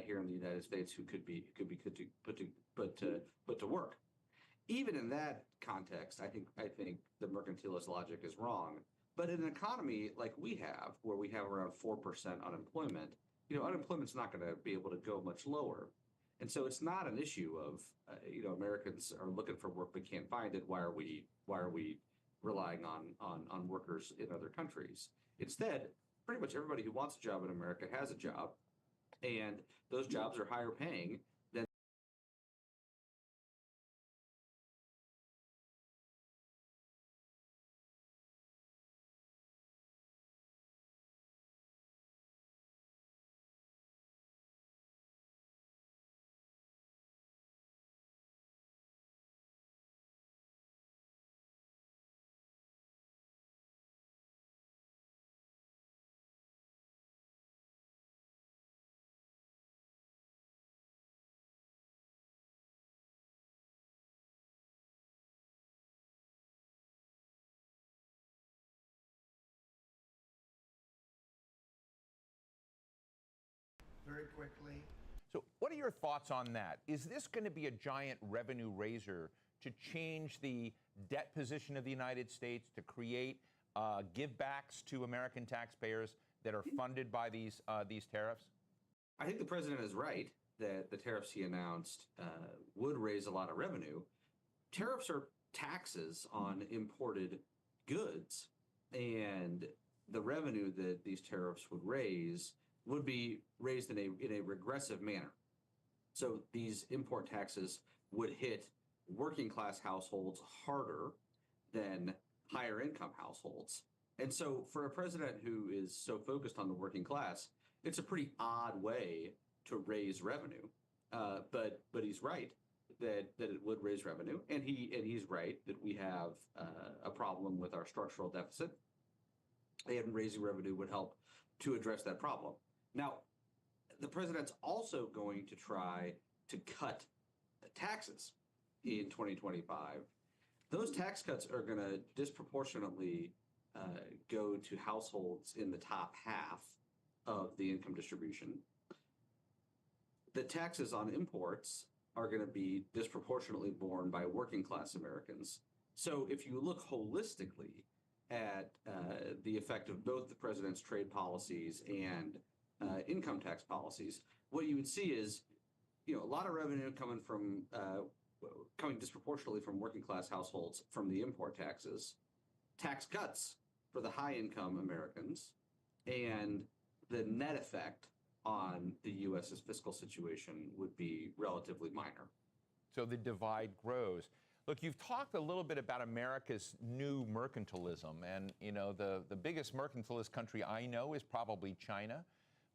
here in the United States who could be put to work. Even in that context, I think the mercantilist logic is wrong. But in an economy like we have, where we have around 4% unemployment, unemployment's not going to be able to go much lower. And so it's not an issue of, Americans are looking for work but can't find it. Why are we relying on workers in other countries? Instead, pretty much everybody who wants a job in America has a job, and those jobs are higher paying than. Very quickly. So what are your thoughts on that? Is this going to be a giant revenue raiser to change the debt position of the United States, to create givebacks to American taxpayers that are funded by these tariffs? I think the president is right that the tariffs he announced would raise a lot of revenue. Tariffs are taxes on imported goods, and the revenue that these tariffs would raise would be raised in a regressive manner. So these import taxes would hit working class households harder than higher income households. And so for a president who is so focused on the working class, it's a pretty odd way to raise revenue. But he's right that it would raise revenue, and he's right that we have a problem with our structural deficit, and raising revenue would help to address that problem. Now, the president's also going to try to cut taxes in 2025. Those tax cuts are going to disproportionately go to households in the top half of the income distribution. The taxes on imports are going to be disproportionately borne by working class Americans. So if you look holistically at the effect of both the president's trade policies and income tax policies, what you would see is, a lot of revenue coming disproportionately from working class households from the import taxes, tax cuts for the high income Americans, and the net effect on the U.S.'s fiscal situation would be relatively minor. So the divide grows. Look, you've talked a little bit about America's new mercantilism, and the biggest mercantilist country I know is probably China.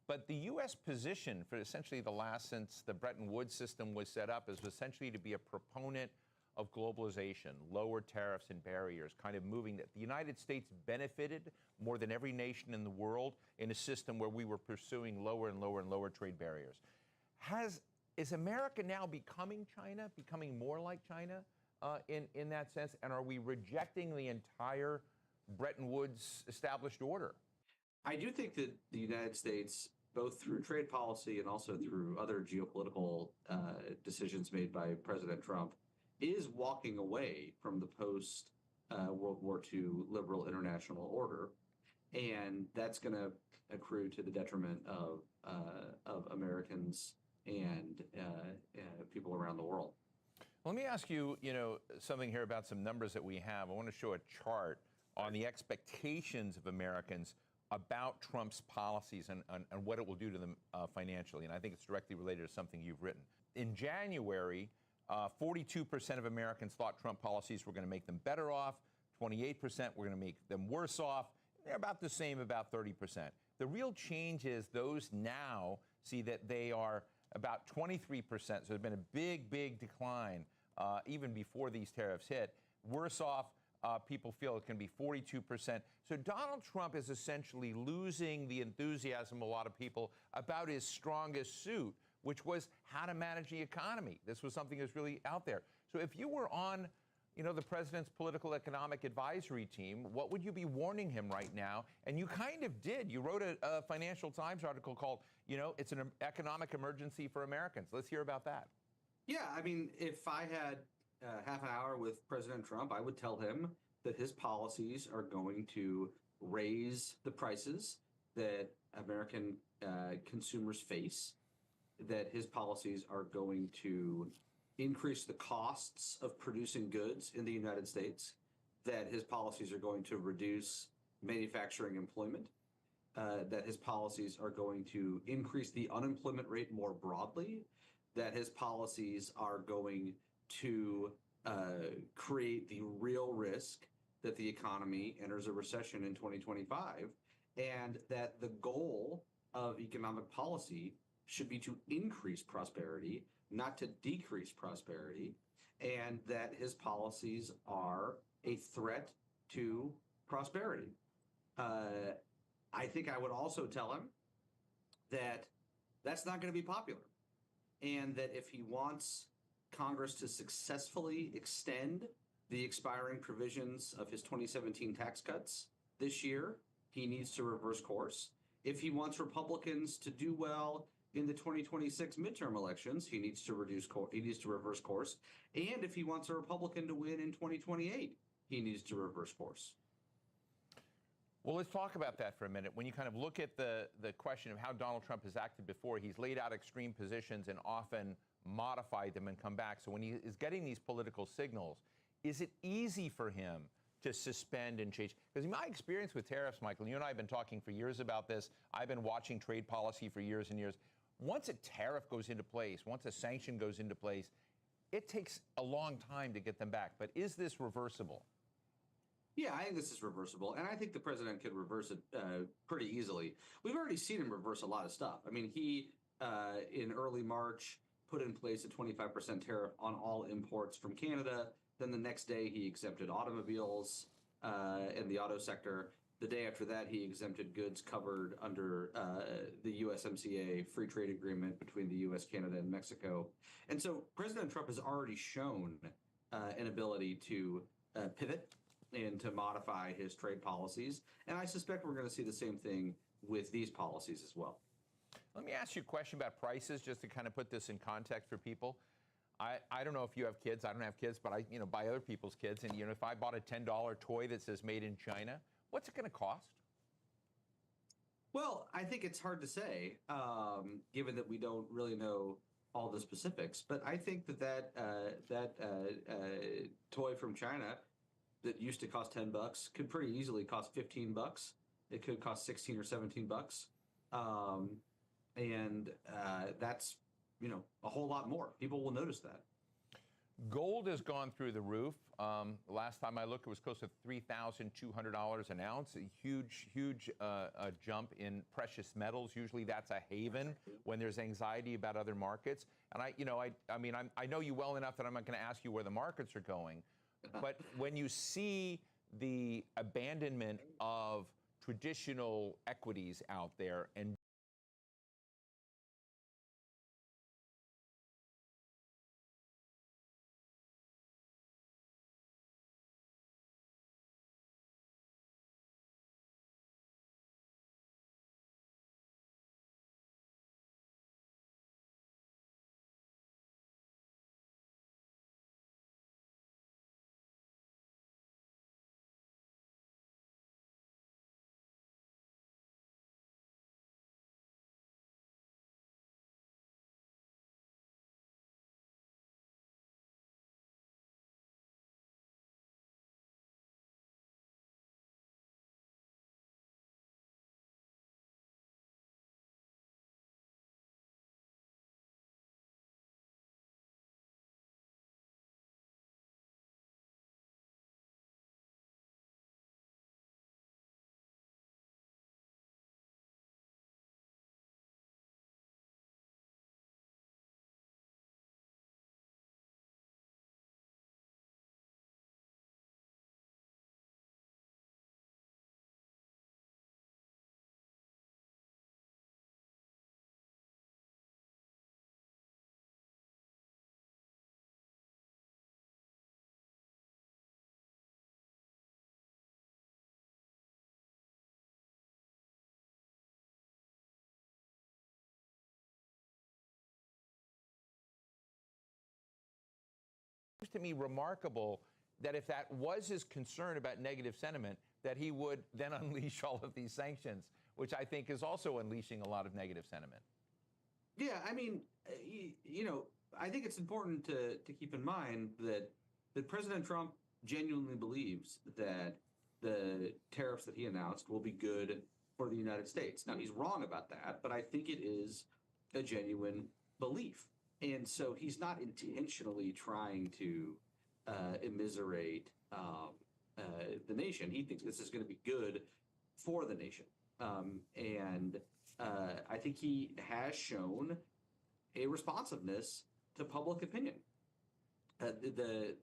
But the U.S. position for essentially since the Bretton Woods system was set up is essentially to be a proponent of globalization, lower tariffs and barriers, kind of moving that. The United States benefited more than every nation in the world in a system where we were pursuing lower and lower and lower trade barriers. Is America now becoming China, becoming more like China in that sense? And are we rejecting the entire Bretton Woods established order? I do think that the United States, both through trade policy and also through other geopolitical decisions made by President Trump, is walking away from the post-World War II liberal international order. And that's going to accrue to the detriment of Americans and people around the world. Let me ask you, something here about some numbers that we have. I want to show a chart on the expectations of Americans about Trump's policies and what it will do to them financially. And I think it's directly related to something you've written. In January, 42% of Americans thought Trump policies were going to make them better off. 28% were going to make them worse off. They're about the same, about 30%. The real change is those now see that they are about 23%. So there's been a big, big decline even before these tariffs hit. Worse off, people feel it can be 42%. So Donald Trump is essentially losing the enthusiasm of a lot of people about his strongest suit, which was how to manage the economy. This was something that's really out there. So if you were on the president's political economic advisory team, what would you be warning him right now? And you kind of did. You wrote a Financial Times article called, it's an economic emergency for Americans. Let's hear about that. Yeah, I mean, if I had half an hour with President Trump, I would tell him that his policies are going to raise the prices that American consumers face, that his policies are going to increase the costs of producing goods in the United States, that his policies are going to reduce manufacturing employment, that his policies are going to increase the unemployment rate more broadly, that his policies are going to create the real risk that the economy enters a recession in 2025, and that the goal of economic policy should be to increase prosperity, not to decrease prosperity, and that his policies are a threat to prosperity. I think I would also tell him that that's not going to be popular, and that if he wants Congress to successfully extend the expiring provisions of his 2017 tax cuts this year, he needs to reverse course. If he wants Republicans to do well in the 2026 midterm elections, he needs to reverse course. And if he wants a Republican to win in 2028, he needs to reverse course. Well, let's talk about that for a minute. When you kind of look at the question of how Donald Trump has acted before, he's laid out extreme positions and often modified them and come back. So when he is getting these political signals, is it easy for him to suspend and change? Because in my experience with tariffs, Michael, you and I have been talking for years about this. I've been watching trade policy for years and years. Once a tariff goes into place, once a sanction goes into place, it takes a long time to get them back. But is this reversible? Yeah, I think this is reversible, and I think the president could reverse it pretty easily. We've already seen him reverse a lot of stuff. I mean, he, in early March, put in place a 25% tariff on all imports from Canada. Then the next day, he exempted automobiles and the auto sector. The day after that, he exempted goods covered under the USMCA free trade agreement between the U.S., Canada, and Mexico. And so President Trump has already shown an ability to pivot and to modify his trade policies. And I suspect we're going to see the same thing with these policies as well. Let me ask you a question about prices, just to kind of put this in context for people. I don't know if you have kids. I don't have kids, but I buy other people's kids. And if I bought a $10 toy that says made in China, what's it going to cost? Well, I think it's hard to say, given that we don't really know all the specifics. But I think that toy from China that used to cost $10 could pretty easily cost $15. It could cost 16 or 17 bucks. And that's, a whole lot more. People will notice that. Gold has gone through the roof. Last time I looked, it was close to $3,200 an ounce. A huge jump in precious metals. Usually that's a haven when there's anxiety about other markets. And I know you well enough that I'm not going to ask you where the markets are going. But when you see the abandonment of traditional equities out there and to me remarkable that if that was his concern about negative sentiment, that he would then unleash all of these sanctions, which I think is also unleashing a lot of negative sentiment. Yeah, I mean, I think it's important to keep in mind that President Trump genuinely believes that the tariffs that he announced will be good for the United States. Now, he's wrong about that, but I think it is a genuine belief. And so he's not intentionally trying to immiserate the nation. He thinks this is going to be good for the nation. And I think he has shown a responsiveness to public opinion. The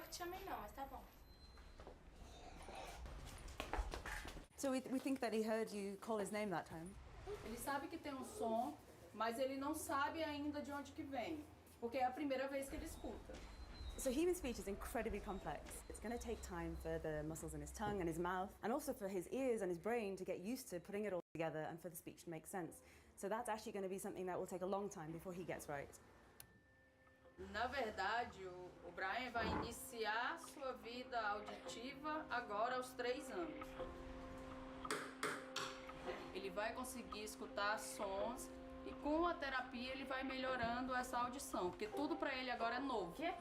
que te chamei não, mas tá bom. So we think that he heard you call his name that time? Ele sabe que tem um som, mas ele não sabe ainda de onde que vem, porque é a primeira vez que ele escuta. So human speech is incredibly complex. It's going to take time for the muscles in his tongue and his mouth, and also for his ears and his brain to get used to putting it all together and for the speech to make sense. So that's actually going to be something that will take a long time before he gets right. Na verdade, o Brian vai iniciar sua vida auditiva agora aos 3 anos. Ele vai conseguir escutar sons e com a terapia ele vai melhorando essa audição, porque tudo para ele agora é novo. Quê?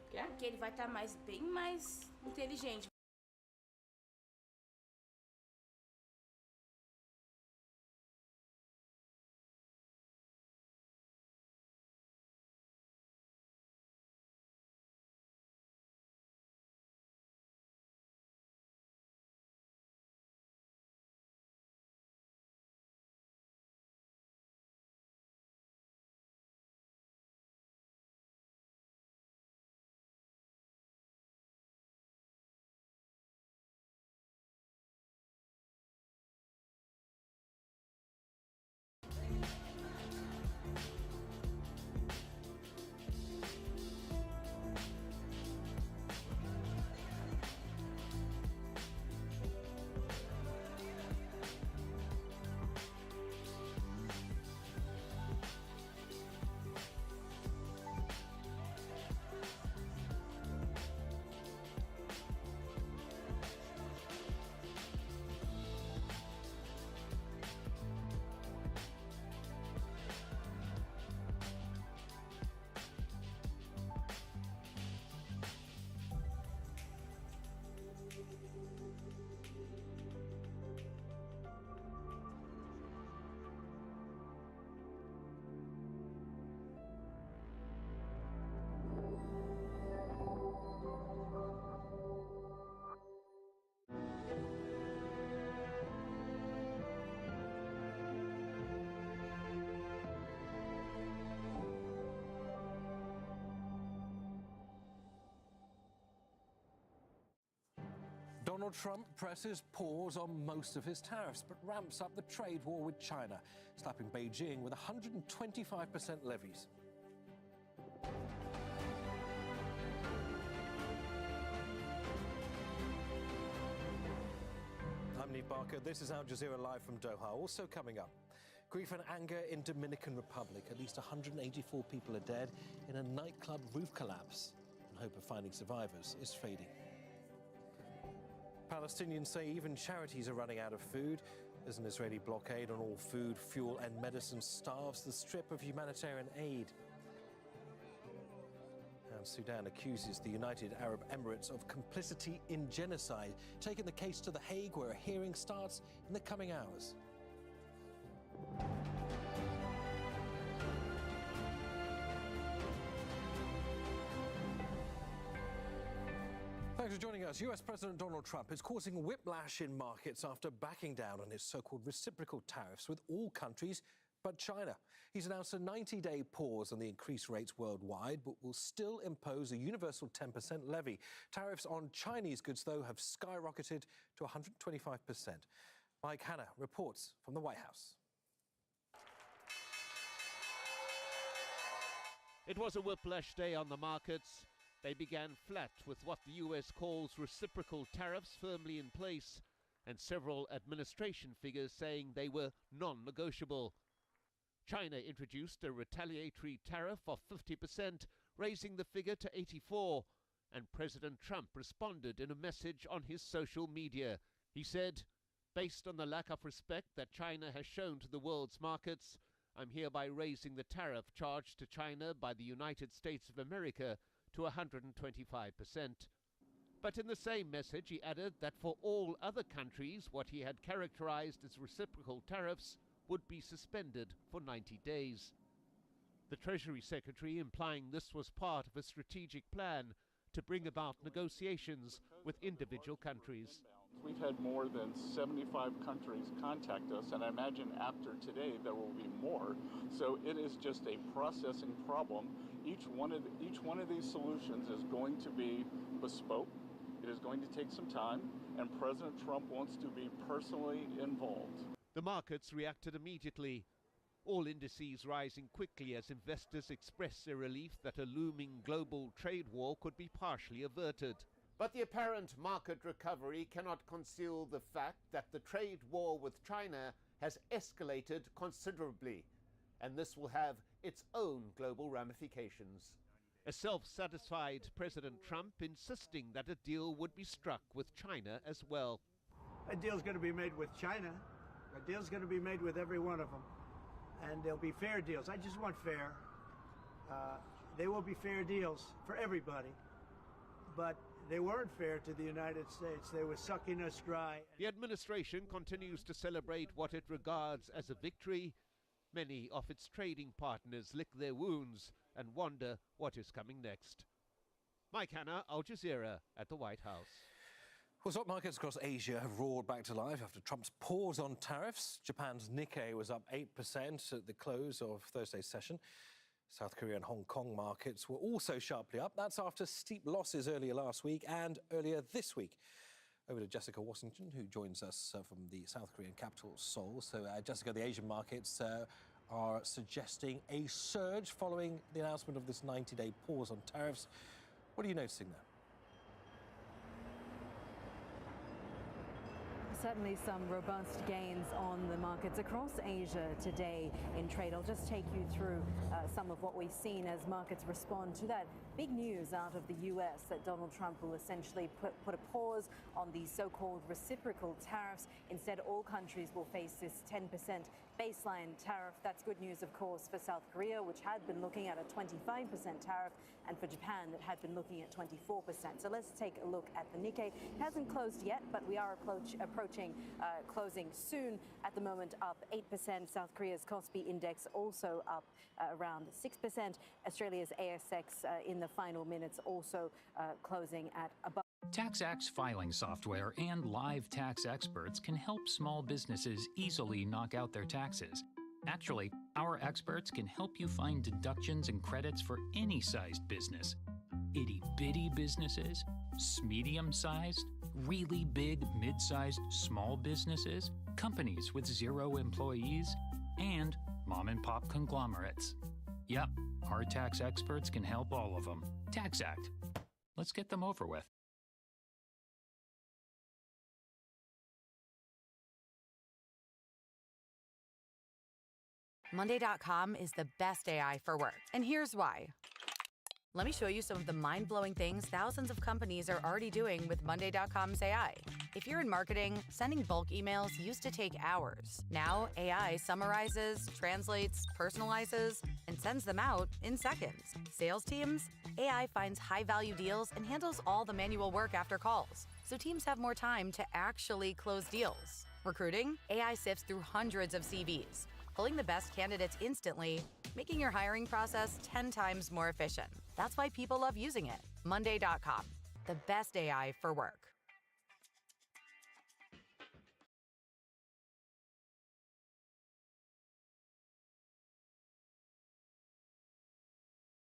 Quê? Que ele vai estar bem mais inteligente. Donald Trump presses pause on most of his tariffs, but ramps up the trade war with China, slapping Beijing with 125% levies. I'm Neve Barker. This is Al Jazeera Live from Doha. Also coming up, grief and anger in Dominican Republic. At least 184 people are dead in a nightclub roof collapse, and hope of finding survivors is fading. Palestinians say even charities are running out of food as an Israeli blockade on all food, fuel and medicine starves the strip of humanitarian aid. And Sudan accuses the United Arab Emirates of complicity in genocide, taking the case to The Hague, where a hearing starts in the coming hours. Thanks for joining us. US President Donald Trump is causing whiplash in markets after backing down on his so-called reciprocal tariffs with all countries but China. He's announced a 90-day pause on the increased rates worldwide, but will still impose a universal 10% levy. Tariffs on Chinese goods, though, have skyrocketed to 125%. Mike Hanna reports from the White House. It was a whiplash day on the markets. They began flat with what the US calls reciprocal tariffs firmly in place, and several administration figures saying they were non-negotiable. China introduced a retaliatory tariff of 50%, raising the figure to 84%, and President Trump responded in a message on his social media. He said, "Based on the lack of respect that China has shown to the world's markets, I'm hereby raising the tariff charged to China by the United States of America to 125%. But in the same message, he added that for all other countries, what he had characterized as reciprocal tariffs would be suspended for 90 days. The Treasury Secretary implying this was part of a strategic plan to bring about negotiations with individual countries. We've had more than 75 countries contact us, and I imagine after today there will be more. So it is just a processing problem. Each one of these solutions is going to be bespoke. It is going to take some time, and President Trump wants to be personally involved. The markets reacted immediately, all indices rising quickly as investors expressed their relief that a looming global trade war could be partially averted. But the apparent market recovery cannot conceal the fact that the trade war with China has escalated considerably, and this will have its own global ramifications. A self-satisfied President Trump insisting that a deal would be struck with China as well. A deal's going to be made with China. A deal's going to be made with every one of them. And they'll be fair deals. I just want fair. They will be fair deals for everybody. But they weren't fair to the United States. They were sucking us dry. The administration continues to celebrate what it regards as a victory. Many of its trading partners lick their wounds and wonder what is coming next. Mike Hanna, Al Jazeera at the White House. Well, stock markets across Asia have roared back to life after Trump's pause on tariffs. Japan's Nikkei was up 8% at the close of Thursday's session. South Korea and Hong Kong markets were also sharply up. That's after steep losses earlier last week and earlier this week. Over to Jessica Washington, who joins us from the South Korean capital, Seoul. So, Jessica, the Asian markets are suggesting a surge following the announcement of this 90-day pause on tariffs. What are you noticing there? Certainly some robust gains on the markets across Asia today in trade. I'll just take you through some of what we've seen as markets respond to that big news out of the US that Donald Trump will essentially put a pause on the so-called reciprocal tariffs. Instead, all countries will face this 10% baseline tariff. That's good news, of course, for South Korea, which had been looking at a 25% tariff, and for Japan, that had been looking at 24%. So let's take a look at the Nikkei. It hasn't closed yet, but we are approaching closing soon. At the moment, up 8%. South Korea's Kospi index also up around 6%. Australia's ASX in the final minutes also closing at above. TaxAct's filing software and live tax experts can help small businesses easily knock out their taxes. Actually, our experts can help you find deductions and credits for any sized business. Itty-bitty businesses, medium-sized, really big, mid-sized, small businesses, companies with 0 employees, and mom-and-pop conglomerates. Yep, our tax experts can help all of them. TaxAct. Let's get them over with. Monday.com is the best AI for work, and here's why. Let me show you some of the mind-blowing things thousands of companies are already doing with Monday.com's AI. If you're in marketing, sending bulk emails used to take hours. Now, AI summarizes, translates, personalizes, and sends them out in seconds. Sales teams, AI finds high-value deals and handles all the manual work after calls, so teams have more time to actually close deals. Recruiting, AI sifts through hundreds of CVs, pulling the best candidates instantly, making your hiring process 10 times more efficient. That's why people love using it. Monday.com, the best AI for work.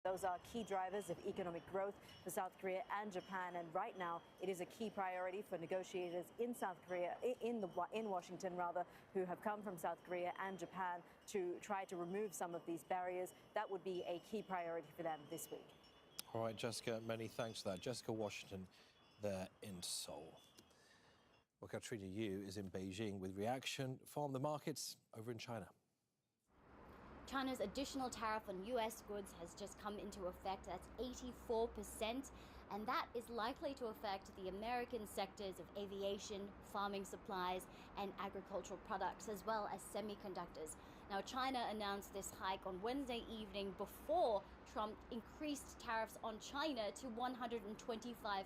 Those are key drivers of economic growth for South Korea and Japan, and right now it is a key priority for negotiators in South Korea, in Washington rather, who have come from South Korea and Japan to try to remove some of these barriers. That would be a key priority for them this week. All right, Jessica, many thanks for that. Jessica Washington there in Seoul. Well, Katrina Yu is in Beijing with reaction from the markets over in China. China's additional tariff on US goods has just come into effect. That's 84%, and that is likely to affect the American sectors of aviation, farming supplies, and agricultural products, as well as semiconductors. Now, China announced this hike on Wednesday evening before Trump increased tariffs on China to 125%.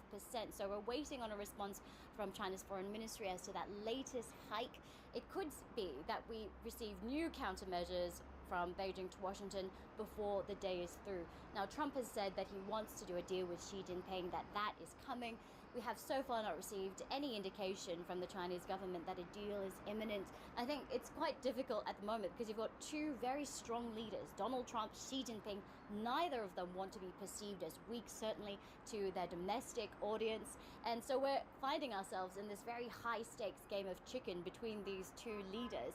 So we're waiting on a response from China's foreign ministry as to that latest hike. It could be that we receive new countermeasures from Beijing to Washington before the day is through. Now, Trump has said that he wants to do a deal with Xi Jinping, that is coming. We have so far not received any indication from the Chinese government that a deal is imminent. I think it's quite difficult at the moment because you've got two very strong leaders, Donald Trump, Xi Jinping. Neither of them want to be perceived as weak, certainly to their domestic audience. And so we're finding ourselves in this very high-stakes game of chicken between these two leaders.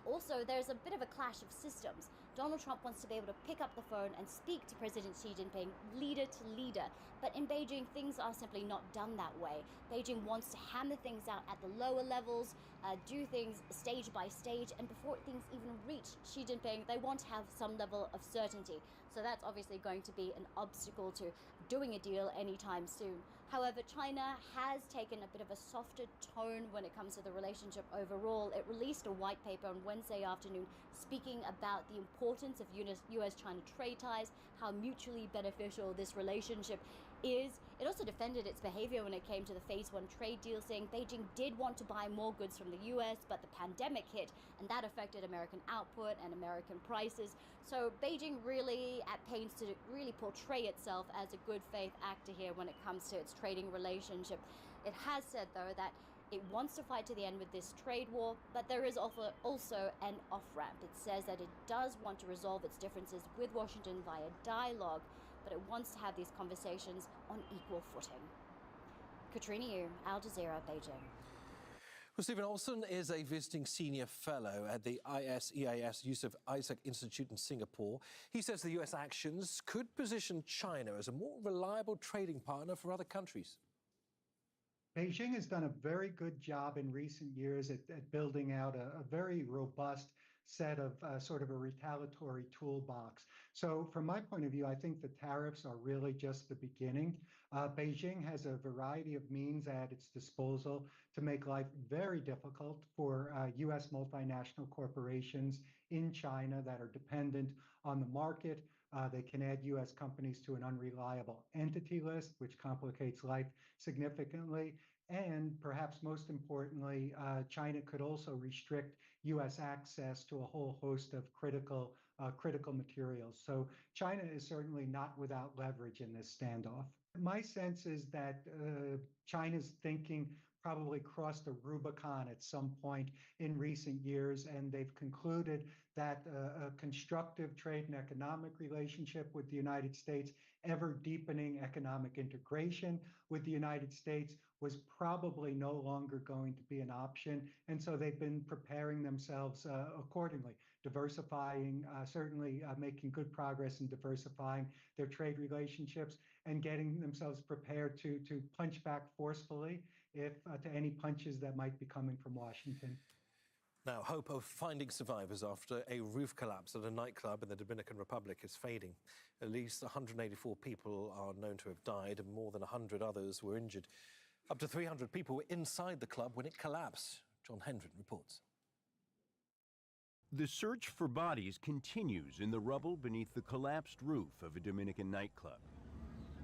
Also, there's a bit of a clash of systems. Donald Trump wants to be able to pick up the phone and speak to President Xi Jinping, leader to leader. But in Beijing, things are simply not done that way. Beijing wants to hammer things out at the lower levels, do things stage by stage, and before things even reach Xi Jinping, they want to have some level of certainty. So that's obviously going to be an obstacle to doing a deal anytime soon. However, China has taken a bit of a softer tone when it comes to the relationship overall. It released a white paper on Wednesday afternoon speaking about the importance of US-China trade ties, how mutually beneficial this relationship is. It also defended its behavior when it came to the Phase 1 trade deal, saying Beijing did want to buy more goods from the US, but the pandemic hit, and that affected American output and American prices. So Beijing really at pains to really portray itself as a good faith actor here when it comes to its trading relationship. It has said, though, that it wants to fight to the end with this trade war, but there is also an off-ramp. It says that it does want to resolve its differences with Washington via dialogue, but it wants to have these conversations on equal footing. Katrina Yu, Al Jazeera, Beijing. Well, Stephen Olson is a visiting senior fellow at the ISEAS Yusuf Isaac Institute in Singapore. He says the US actions could position China as a more reliable trading partner for other countries. Beijing has done a very good job in recent years at building out a very robust set of sort of a retaliatory toolbox. So from my point of view, I think the tariffs are really just the beginning. Beijing has a variety of means at its disposal to make life very difficult for US multinational corporations in China that are dependent on the market. They can add US companies to an unreliable entity list, which complicates life significantly. And perhaps most importantly, China could also restrict US access to a whole host of critical materials. So China is certainly not without leverage in this standoff. My sense is that China's thinking probably crossed the Rubicon at some point in recent years, and they've concluded that a constructive trade and economic relationship with the United States, ever deepening economic integration with the United States, was probably no longer going to be an option. And so they've been preparing themselves accordingly, diversifying, certainly making good progress in diversifying their trade relationships and getting themselves prepared to punch back forcefully if to any punches that might be coming from Washington. Now, hope of finding survivors after a roof collapse at a nightclub in the Dominican Republic is fading. At least 184 people are known to have died and more than 100 others were injured. Up to 300 people were inside the club when it collapsed. John Hendren reports. The search for bodies continues in the rubble beneath the collapsed roof of a Dominican nightclub.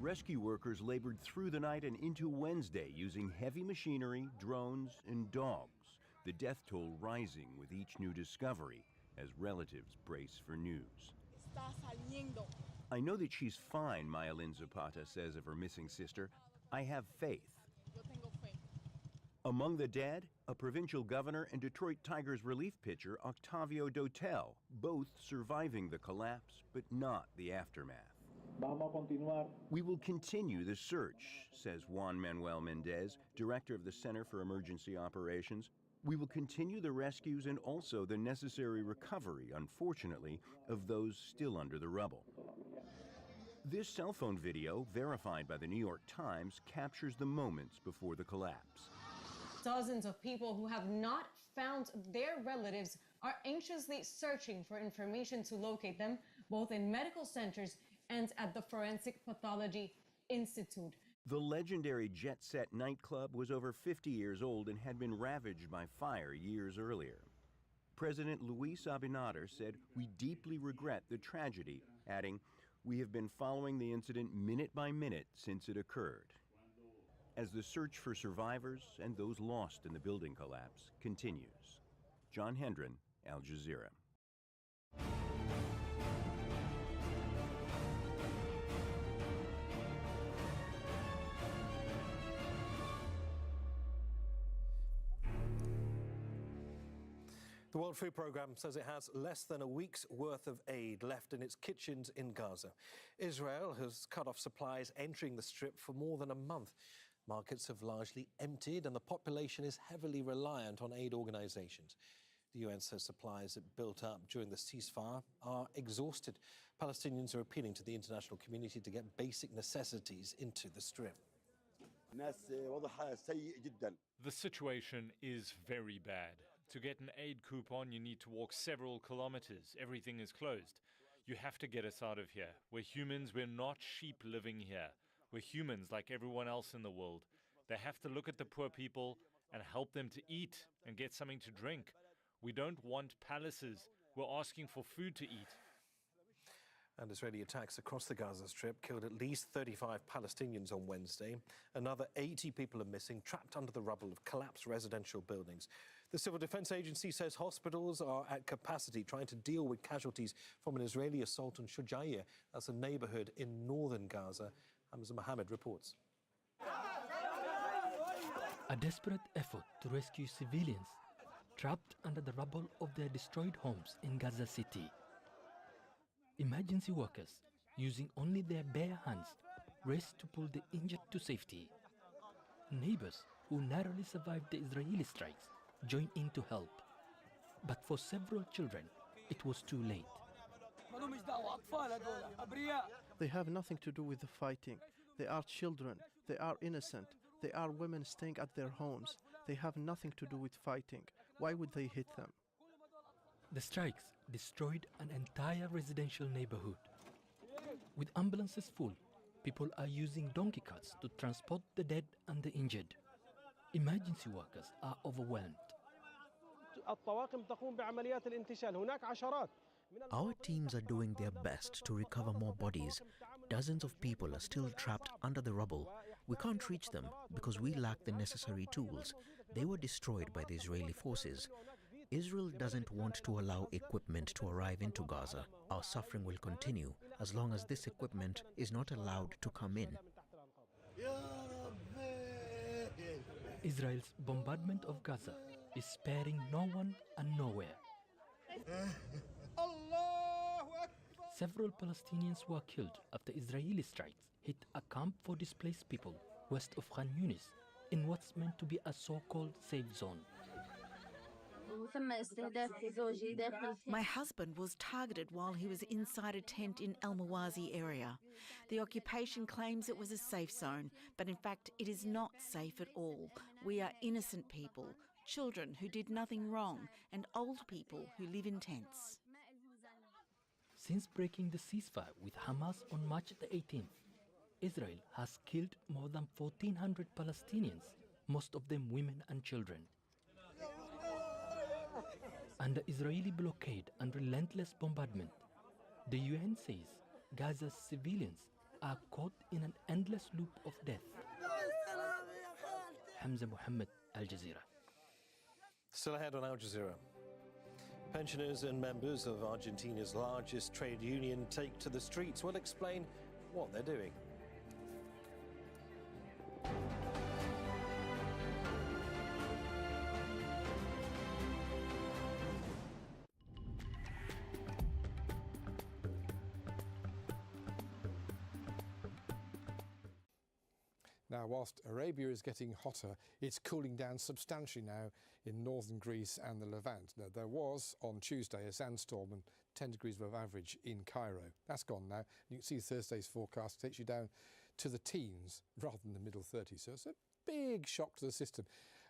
Rescue workers labored through the night and into Wednesday using heavy machinery, drones, and dogs, the death toll rising with each new discovery as relatives brace for news. I know that she's fine, Maya Lynn Zapata says of her missing sister. I have faith. Among the dead, a provincial governor and Detroit Tigers relief pitcher, Octavio Dotel, both surviving the collapse, but not the aftermath. We will continue the search, says Juan Manuel Mendez, director of the Center for Emergency Operations. We will continue the rescues and also the necessary recovery, unfortunately, of those still under the rubble. This cell phone video, verified by the New York Times, captures the moments before the collapse. Dozens of people who have not found their relatives are anxiously searching for information to locate them, both in medical centers and at the Forensic Pathology Institute. The legendary Jet Set nightclub was over 50 years old and had been ravaged by fire years earlier. President Luis Abinader said, "We deeply regret the tragedy," adding, "We have been following the incident minute by minute since it occurred." As the search for survivors and those lost in the building collapse continues. John Hendren, Al Jazeera. The World Food Programme says it has less than a week's worth of aid left in its kitchens in Gaza. Israel has cut off supplies entering the Strip for more than a month. Markets have largely emptied and the population is heavily reliant on aid organisations. The UN says supplies that built up during the ceasefire are exhausted. Palestinians are appealing to the international community to get basic necessities into the Strip. The situation is very bad. To get an aid coupon, you need to walk several kilometers. Everything is closed. You have to get us out of here. We're humans, we're not sheep living here. We're humans like everyone else in the world. They have to look at the poor people and help them to eat and get something to drink. We don't want palaces. We're asking for food to eat. And Israeli attacks across the Gaza Strip killed at least 35 Palestinians on Wednesday. Another 80 people are missing, trapped under the rubble of collapsed residential buildings. The Civil Defense Agency says hospitals are at capacity trying to deal with casualties from an Israeli assault on Shujaiya. That's a neighborhood in northern Gaza. Hamza Mohammed reports. A desperate effort to rescue civilians trapped under the rubble of their destroyed homes in Gaza City. Emergency workers, using only their bare hands, raced to pull the injured to safety. Neighbors who narrowly survived the Israeli strikes joined in to help. But for several children, it was too late. They have nothing to do with the fighting. They are children. They are innocent. They are women staying at their homes. They have nothing to do with fighting. Why would they hit them? The strikes destroyed an entire residential neighborhood. With ambulances full, people are using donkey carts to transport the dead and the injured. Emergency workers are overwhelmed. Our teams are doing their best to recover more bodies. Dozens of people are still trapped under the rubble. We can't reach them because we lack the necessary tools. They were destroyed by the Israeli forces. Israel doesn't want to allow equipment to arrive into Gaza. Our suffering will continue as long as this equipment is not allowed to come in. Israel's bombardment of Gaza is sparing no one and nowhere. Several Palestinians were killed after Israeli strikes hit a camp for displaced people west of Khan Yunis in what's meant to be a so-called safe zone. My husband was targeted while he was inside a tent in El Mawazi area. The occupation claims it was a safe zone, but in fact it is not safe at all. We are innocent people, children who did nothing wrong, and old people who live in tents. Since breaking the ceasefire with Hamas on March the 18th, Israel has killed more than 1,400 Palestinians, most of them women and children. Under Israeli blockade and relentless bombardment, the UN says Gaza's civilians are caught in an endless loop of death. Hamza Mohammed, Al Jazeera. Still ahead on Al Jazeera. Pensioners and members of Argentina's largest trade union take to the streets. We'll explain what they're doing. Now, whilst Arabia is getting hotter, it's cooling down substantially now in northern Greece and the Levant. Now, there was on Tuesday a sandstorm and 10 degrees above average in Cairo. That's gone now. You can see Thursday's forecast takes you down to the teens rather than the middle 30s. So it's a big shock to the system.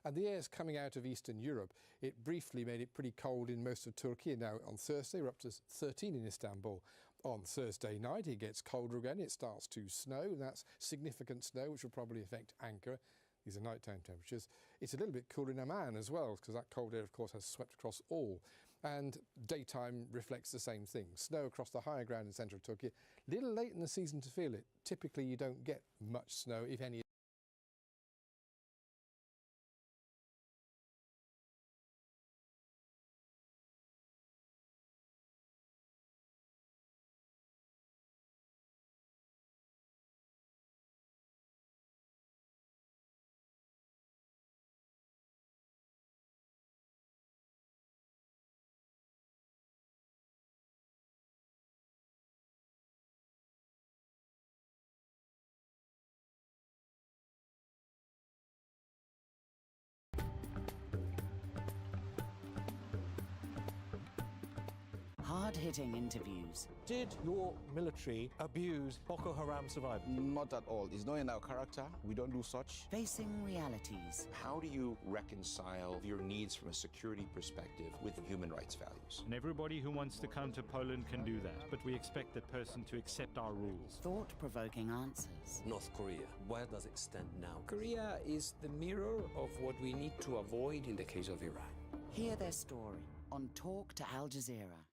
And the air's coming out of Eastern Europe. It briefly made it pretty cold in most of Turkey. Now, on Thursday, we're up to 13 in Istanbul. On Thursday night, it gets colder again. It starts to snow. That's significant snow, which will probably affect Ankara. These are nighttime temperatures. It's a little bit cooler in Amman as well, because that cold air, of course, has swept across all. And daytime reflects the same thing. Snow across the higher ground in central Turkey. A little late in the season to feel it. Typically, you don't get much snow, if any. hard-hitting interviews. Did your military abuse Boko Haram survivors? Not at all. It's not in our character. We don't do such. Facing realities. How do you reconcile your needs from a security perspective with human rights values? And everybody who wants to come to Poland can do that, but we expect that person to accept our rules. Thought-provoking answers. North Korea, where does it stand now? Korea is the mirror of what we need to avoid in the case of Iran. Hear their story on Talk to Al Jazeera.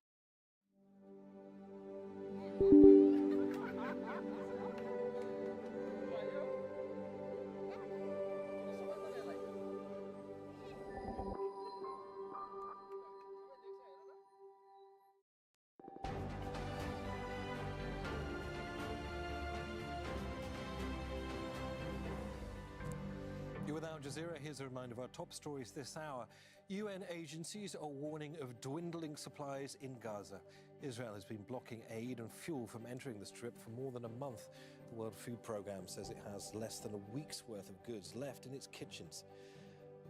You're with Al Jazeera. Here's a reminder of our top stories this hour. UN agencies are warning of dwindling supplies in Gaza. Israel has been blocking aid and fuel from entering the Strip for more than a month. The World Food Programme says it has less than a week's worth of goods left in its kitchens.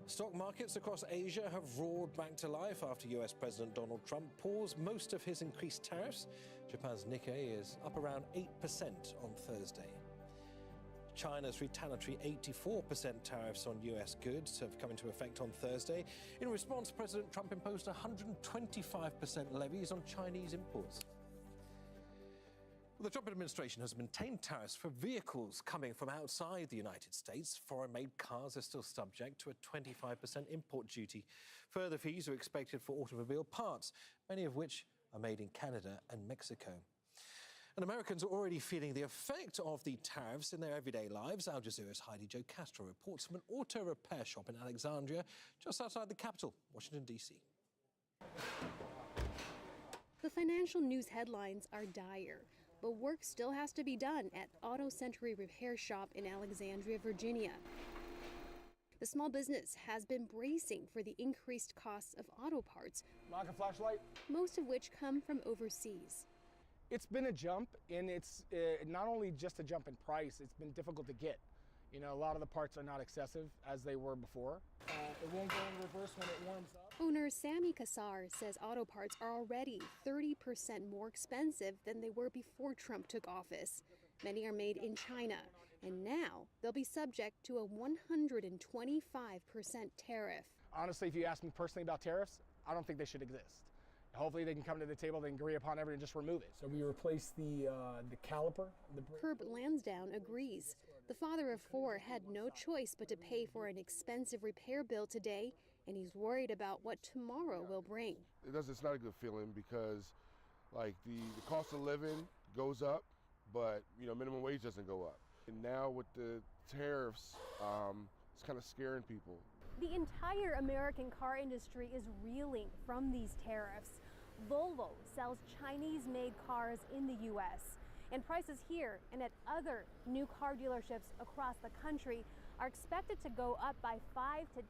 Stock markets across Asia have roared back to life after US President Donald Trump paused most of his increased tariffs. Japan's Nikkei is up around 8% on Thursday. China's retaliatory 84% tariffs on US goods have come into effect on Thursday. In response, President Trump imposed 125% levies on Chinese imports. The Trump administration has maintained tariffs for vehicles coming from outside the United States. Foreign-made cars are still subject to a 25% import duty. Further fees are expected for automobile parts, many of which are made in Canada and Mexico. And Americans are already feeling the effect of the tariffs in their everyday lives. Al Jazeera's Heidi Jo Castro reports from an auto repair shop in Alexandria, just outside the capital, Washington, D.C. The financial news headlines are dire, but work still has to be done at Auto Century Repair Shop in Alexandria, Virginia. The small business has been bracing for the increased costs of auto parts, Knock a flashlight. most of which come from overseas. It's been a jump, and it's not only just a jump in price, it's been difficult to get. You know, a lot of the parts are not excessive as they were before. It won't go in reverse when it warms up. Owner Sammy Kassar says auto parts are already 30% more expensive than they were before Trump took office. Many are made in China, and now they'll be subject to a 125% tariff. Honestly, if you ask me personally about tariffs, I don't think they should exist. Hopefully they can come to the table, they can agree upon everything and just remove it. So we replace the caliper. Herb Lansdowne agrees. The father of four had no choice but to pay for an expensive repair bill today, and he's worried about what tomorrow will bring. It's not a good feeling because, like, the cost of living goes up, but, you know, minimum wage doesn't go up. And now with the tariffs, it's kind of scaring people. The entire American car industry is reeling from these tariffs. Volvo sells Chinese-made cars in the U.S., and prices here and at other new car dealerships across the country are expected to go up by $5,000 to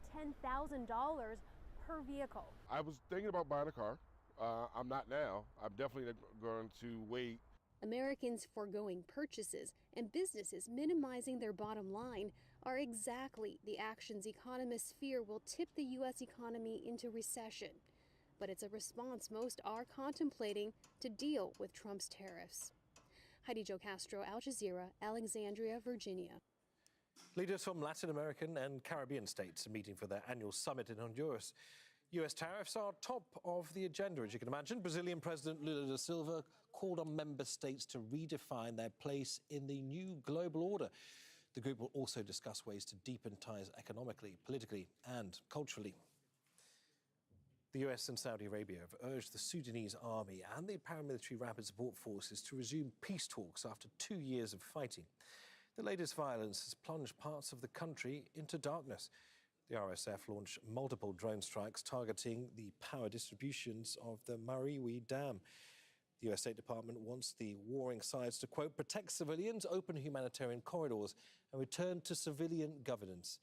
$10,000 per vehicle. I was thinking about buying a car. I'm not now. I'm definitely going to wait. Americans foregoing purchases and businesses minimizing their bottom line are exactly the actions economists fear will tip the U.S. economy into recession. But it's a response most are contemplating to deal with Trump's tariffs. Heidi Jo Castro, Al Jazeera, Alexandria, Virginia. Leaders from Latin American and Caribbean states are meeting for their annual summit in Honduras. U.S. tariffs are top of the agenda, as you can imagine. Brazilian President Lula da Silva called on member states to redefine their place in the new global order. The group will also discuss ways to deepen ties economically, politically, and culturally. The US and Saudi Arabia have urged the Sudanese army and the paramilitary rapid support forces to resume peace talks after 2 years of fighting. The latest violence has plunged parts of the country into darkness. The RSF launched multiple drone strikes targeting the power distributions of the Mariwi Dam. The US State Department wants the warring sides to, quote, protect civilians, open humanitarian corridors, and return to civilian governance.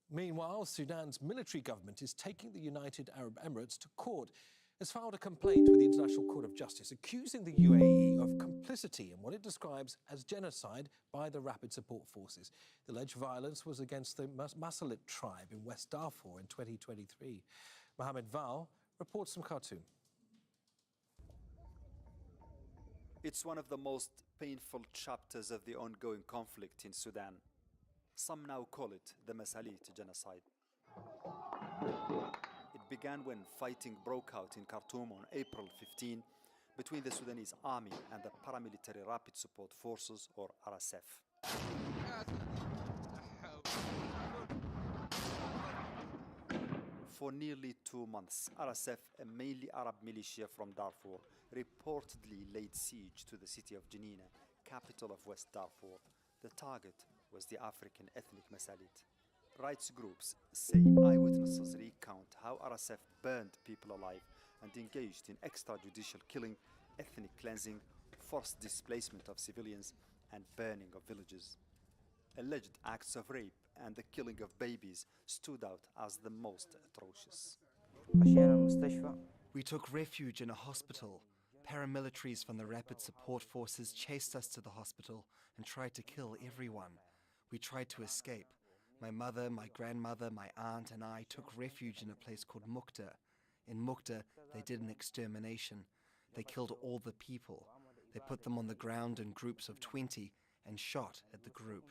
Meanwhile, Sudan's military government is taking the United Arab Emirates to court, has filed a complaint with the International Court of Justice accusing the UAE of complicity in what it describes as genocide by the Rapid Support Forces. The alleged violence was against the Masalit tribe in West Darfur in 2023. Mohammed Val reports from Khartoum. It's one of the most painful chapters of the ongoing conflict in Sudan. Some now call it the Masalit genocide. It began when fighting broke out in Khartoum on April 15 between the Sudanese army and the paramilitary Rapid Support Forces, or RSF. For nearly 2 months, RSF, a mainly Arab militia from Darfur, reportedly laid siege to the city of Jenin, capital of West Darfur. The target was the African ethnic Masalit. Rights groups say eyewitnesses recount how RSF burned people alive and engaged in extrajudicial killing, ethnic cleansing, forced displacement of civilians, and burning of villages. Alleged acts of rape and the killing of babies stood out as the most atrocious. We took refuge in a hospital. Paramilitaries from the Rapid Support Forces chased us to the hospital and tried to kill everyone. We tried to escape. My mother, my grandmother, my aunt, and I took refuge in a place called Mukta. In Mukta, they did an extermination. They killed all the people. They put them on the ground in groups of 20 and shot at the group.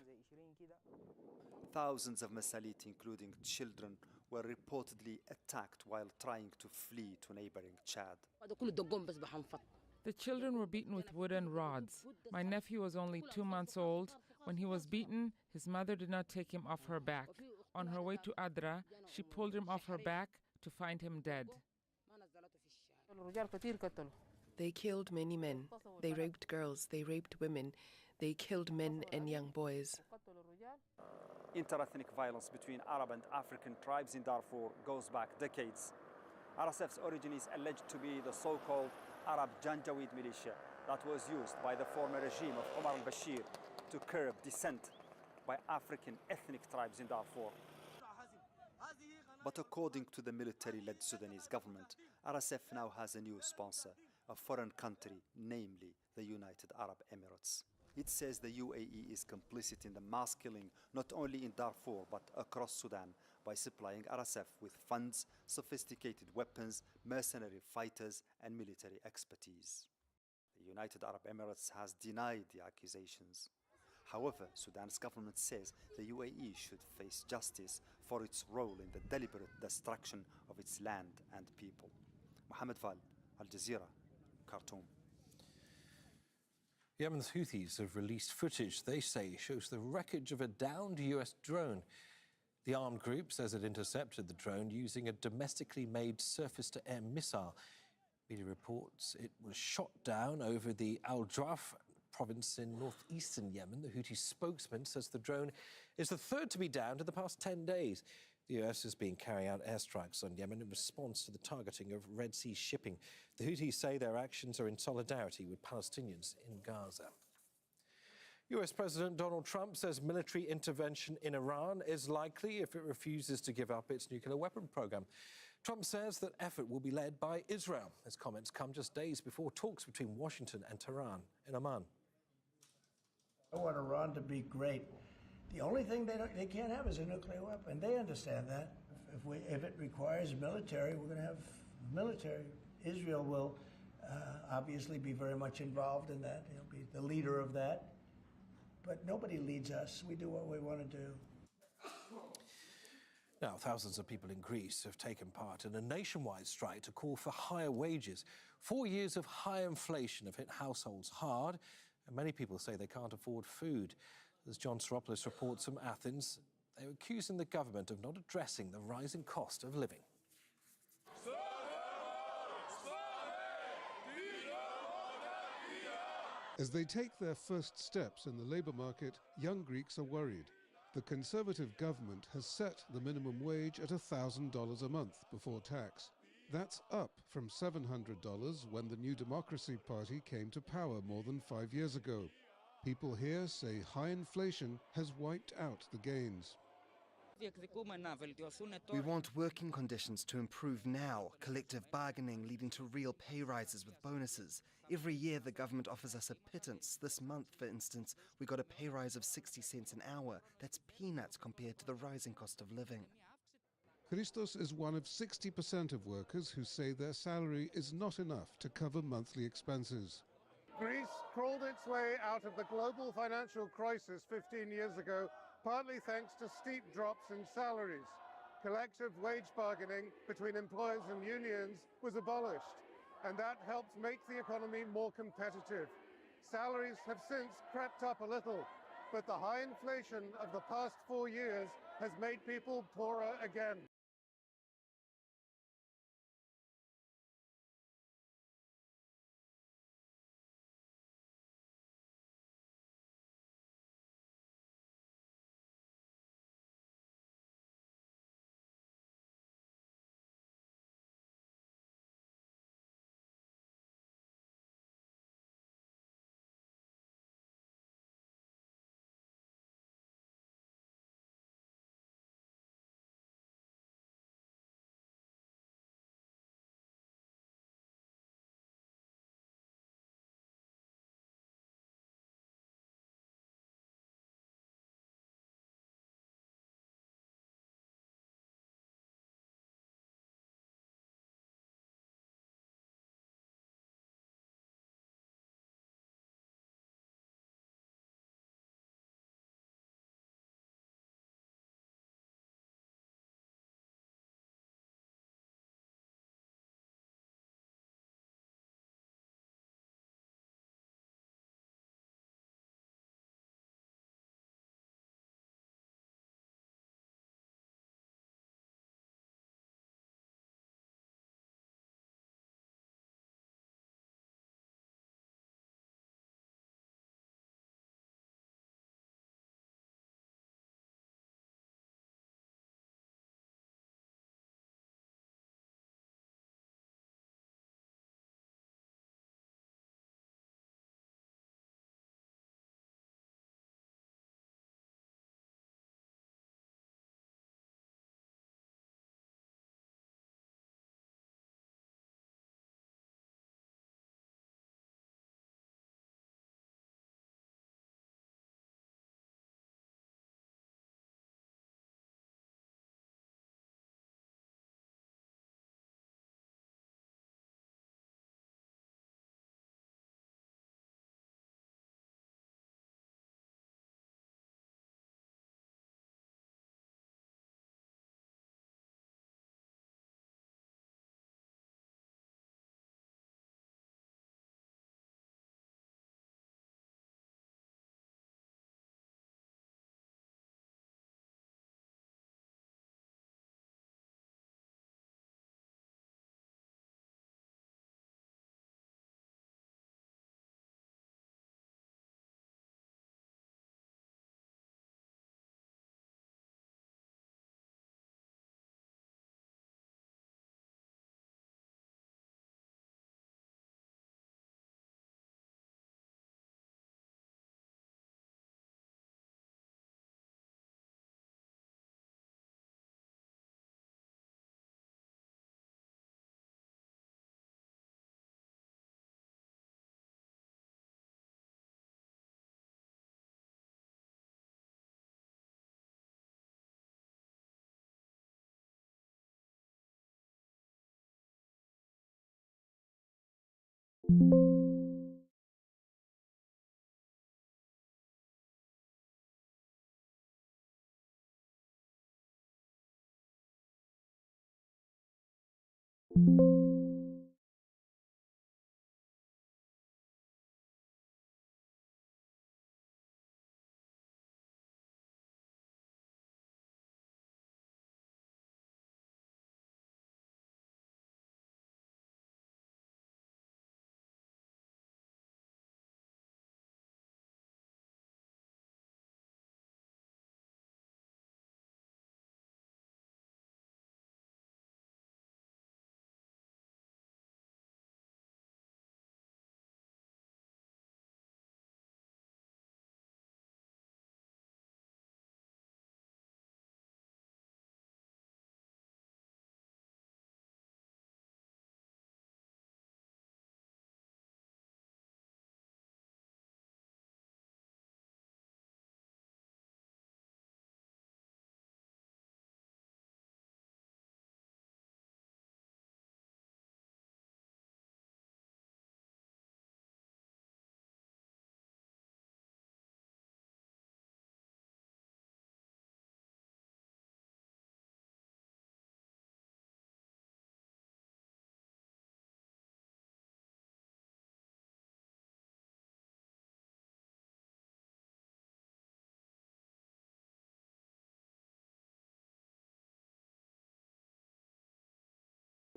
Thousands of Masalit, including children, were reportedly attacked while trying to flee to neighboring Chad. The children were beaten with wooden rods. My nephew was only 2 months old. When he was beaten, his mother did not take him off her back. On her way to Adra, she pulled him off her back to find him dead. They killed many men. They raped girls. They raped women. They killed men and young boys. Interethnic violence between Arab and African tribes in Darfur goes back decades. RSF's origin is alleged to be the so-called Arab Janjaweed militia that was used by the former regime of Omar al-Bashir to curb dissent by African ethnic tribes in Darfur. But according to the military-led Sudanese government, RSF now has a new sponsor, a foreign country, namely the United Arab Emirates. It says the UAE is complicit in the mass killing not only in Darfur but across Sudan by supplying RSF with funds, sophisticated weapons, mercenary fighters, and military expertise. The United Arab Emirates has denied the accusations. However, Sudan's government says the UAE should face justice for its role in the deliberate destruction of its land and people. Mohammed Val, Al Jazeera, Khartoum. Yemen's Houthis have released footage they say shows the wreckage of a downed US drone. The armed group says it intercepted the drone using a domestically made surface-to-air missile. Media reports it was shot down over the Al-Jawf province in northeastern Yemen. The Houthi spokesman says the drone is the third to be downed in the past 10 days. The US has been carrying out airstrikes on Yemen in response to the targeting of Red Sea shipping. The Houthis say their actions are in solidarity with Palestinians in Gaza. US President Donald Trump says military intervention in Iran is likely if it refuses to give up its nuclear weapon program. Trump says that effort will be led by Israel. His comments come just days before talks between Washington and Tehran in Oman. I want Iran to be great. The only thing they can't have is a nuclear weapon. They understand that. If it requires military, we're going to have military. Israel will obviously be very much involved in that. He'll be the leader of that. But nobody leads us. We do what we want to do. Now, thousands of people in Greece have taken part in a nationwide strike to call for higher wages. 4 years of high inflation have hit households hard, and many people say they can't afford food. As John Soropoulos reports from Athens, they're accusing the government of not addressing the rising cost of living. As they take their first steps in the labour market, young Greeks are worried. The Conservative government has set the minimum wage at $1,000 a month before tax. That's up from $700 when the New Democracy Party came to power more than 5 years ago. People here say high inflation has wiped out the gains. We want working conditions to improve now, collective bargaining leading to real pay rises with bonuses. Every year the government offers us a pittance. This month, for instance, we got a pay rise of 60 cents an hour. That's peanuts compared to the rising cost of living. Christos is one of 60% of workers who say their salary is not enough to cover monthly expenses. Greece crawled its way out of the global financial crisis 15 years ago, partly thanks to steep drops in salaries. Collective wage bargaining between employers and unions was abolished, and that helped make the economy more competitive. Salaries have since crept up a little, but the high inflation of the past 4 years has made people poorer again.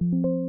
you